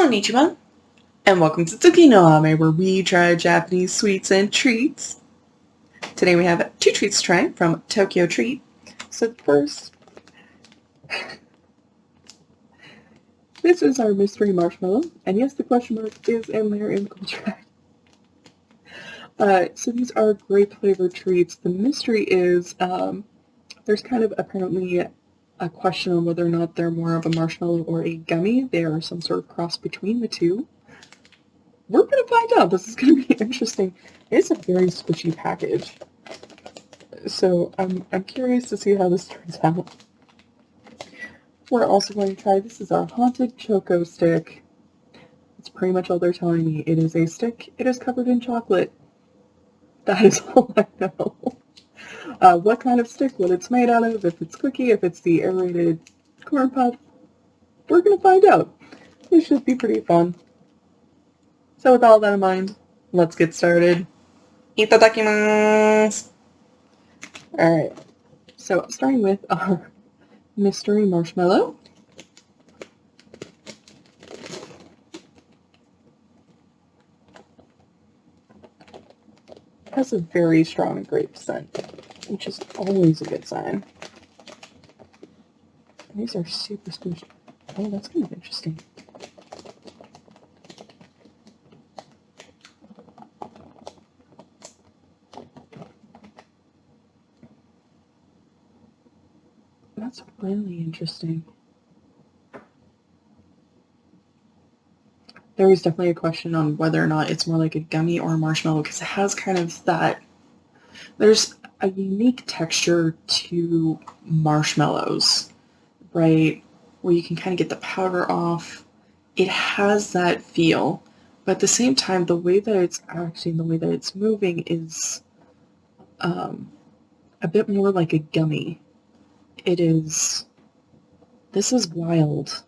Konnichiwa, and welcome to Tsuki no Ame, where we try Japanese sweets and treats. Today we have 2 treats to try from Tokyo Treat. So first, this is our mystery marshmallow, and yes, the question mark is in there in the contract. So these are grape flavored treats. The mystery is there's kind of apparently a question on whether or not they're more of a marshmallow or a gummy. They are some sort of cross between the two. We're going to find out. This is going to be interesting. It's a very squishy package. So I'm curious to see how this turns out. We're also going to try, this is our Haunted Choco stick. It's pretty much all they're telling me. It is a stick. It is covered in chocolate. That is all I know. What kind of stick, what it's made out of, if it's cookie, if it's the aerated corn puff, we're going to find out. This should be pretty fun. So with all that in mind, let's get started. Itadakimasu! Alright, so starting with our mystery marshmallow. It has a very strong grape scent, which is always a good sign. And these are super squishy. Oh, that's kind of interesting. That's really interesting. There is definitely a question on whether or not it's more like a gummy or a marshmallow, because it has kind of that, there's a unique texture to marshmallows, right? Where you can kind of get the powder off. It has that feel, but at the same time, the way that it's acting, the way that it's moving is a bit more like a gummy. It is, this is wild.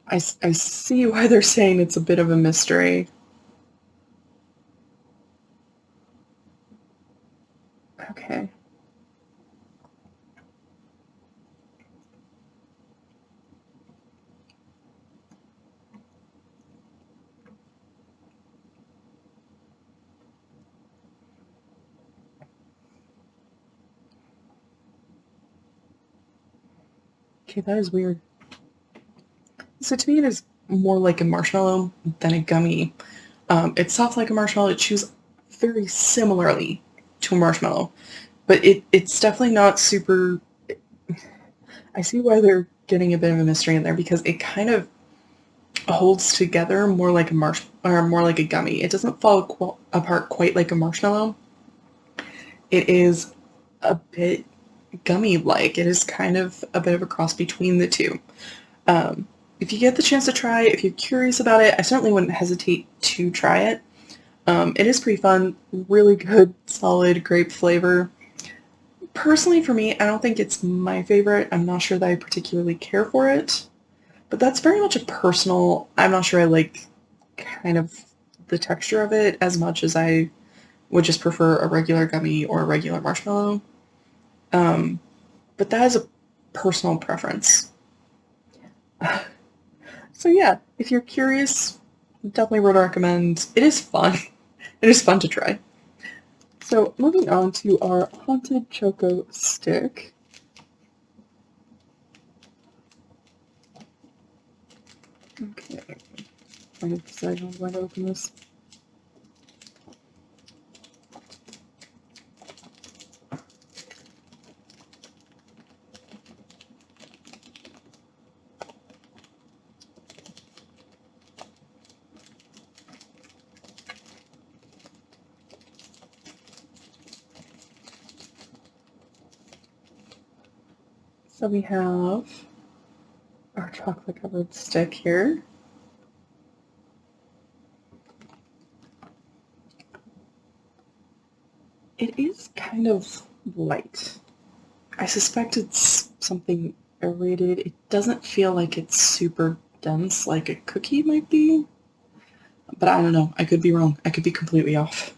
I see why they're saying it's a bit of a mystery. Okay. Okay, that is weird. So to me, it is more like a marshmallow than a gummy. It's soft like a marshmallow. It chews very similarly to a marshmallow, but it's definitely not super. I see why they're getting a bit of a mystery in there, because it kind of holds together more like a or more like a gummy. It doesn't fall apart quite like a marshmallow. It is a bit gummy-like. It is kind of a bit of a cross between the two. If you get the chance to try it, if you're curious about it, I certainly wouldn't hesitate to try it. It is pretty fun, really good, solid grape flavor. Personally, for me, I don't think it's my favorite. I'm not sure that I particularly care for it, but that's very much a personal, I'm not sure I like kind of the texture of it as much as I would just prefer a regular gummy or a regular marshmallow. But that is a personal preference. So yeah, if you're curious, definitely would recommend. It is fun. It is fun to try. So moving on to our Haunted Choco stick. Okay, I need to decide how I'm going to open this. So we have our chocolate covered stick here. It is kind of light. I suspect it's something aerated. It doesn't feel like it's super dense like a cookie might be, but I don't know. I could be wrong. I could be completely off.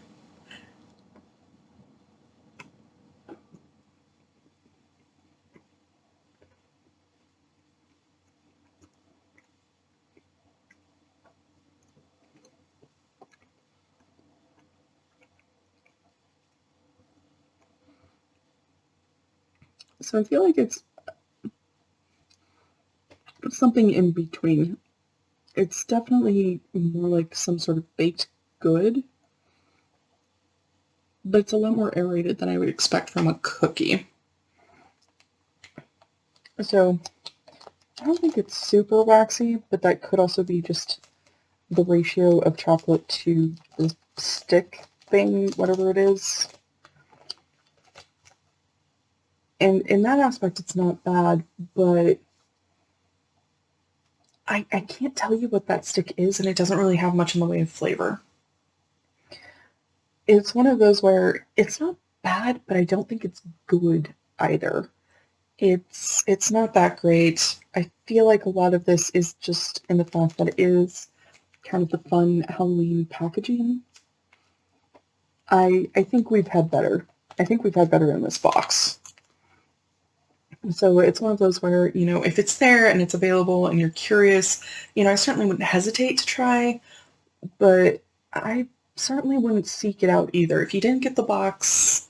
So I feel like it's something in between. It's definitely more like some sort of baked good, but it's a lot more aerated than I would expect from a cookie. So I don't think it's super waxy, but that could also be just the ratio of chocolate to the stick thing, whatever it is. And in that aspect, it's not bad, but I can't tell you what that stick is, and it doesn't really have much in the way of flavor. It's one of those where it's not bad, but I don't think it's good either. It's not that great. I feel like a lot of this is just in the fact that it is kind of the fun Halloween packaging. I think we've had better. I think we've had better in this box. So it's one of those where, if it's there and it's available and you're curious, I certainly wouldn't hesitate to try, but I certainly wouldn't seek it out either. If you didn't get the box,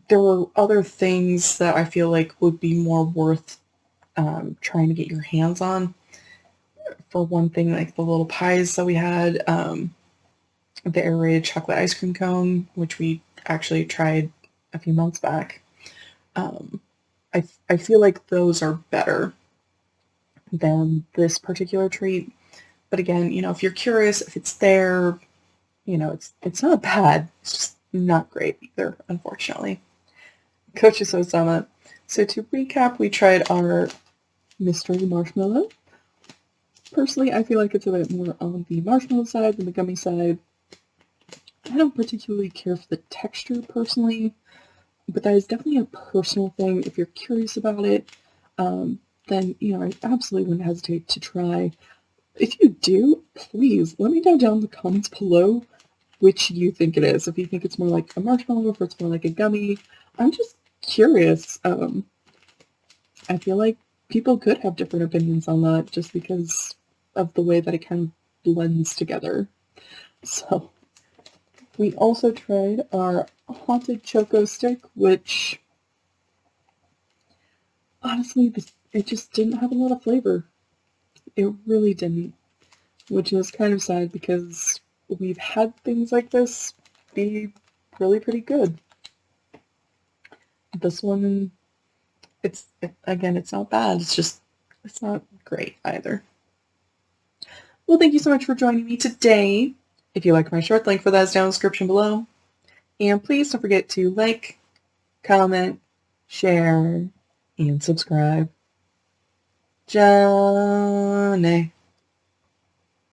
there were other things that I feel like would be more worth trying to get your hands on. For one thing, like the little pies that we had, the aerated chocolate ice cream cone, which we actually tried a few months back. I feel like those are better than this particular treat. But again, if you're curious, if it's there, it's not bad. It's just not great either, unfortunately. Coach Osama. So to recap, we tried our mystery marshmallow. Personally, I feel like it's a bit more on the marshmallow side than the gummy side. I don't particularly care for the texture personally, but that is definitely a personal thing. If you're curious about it, then, I absolutely wouldn't hesitate to try. If you do, please let me know down in the comments below which you think it is. If you think it's more like a marshmallow, if it's more like a gummy. I'm just curious. I feel like people could have different opinions on that just because of the way that it kind of blends together. So, we also tried our Haunted Choco stick, which, honestly, it just didn't have a lot of flavor. It really didn't, which is kind of sad because we've had things like this be really pretty good. This one, again, it's not bad. It's not great either. Well, thank you so much for joining me today. If you like my short, link for that is down in the description below. And please don't forget to like, comment, share, and subscribe. Johnny.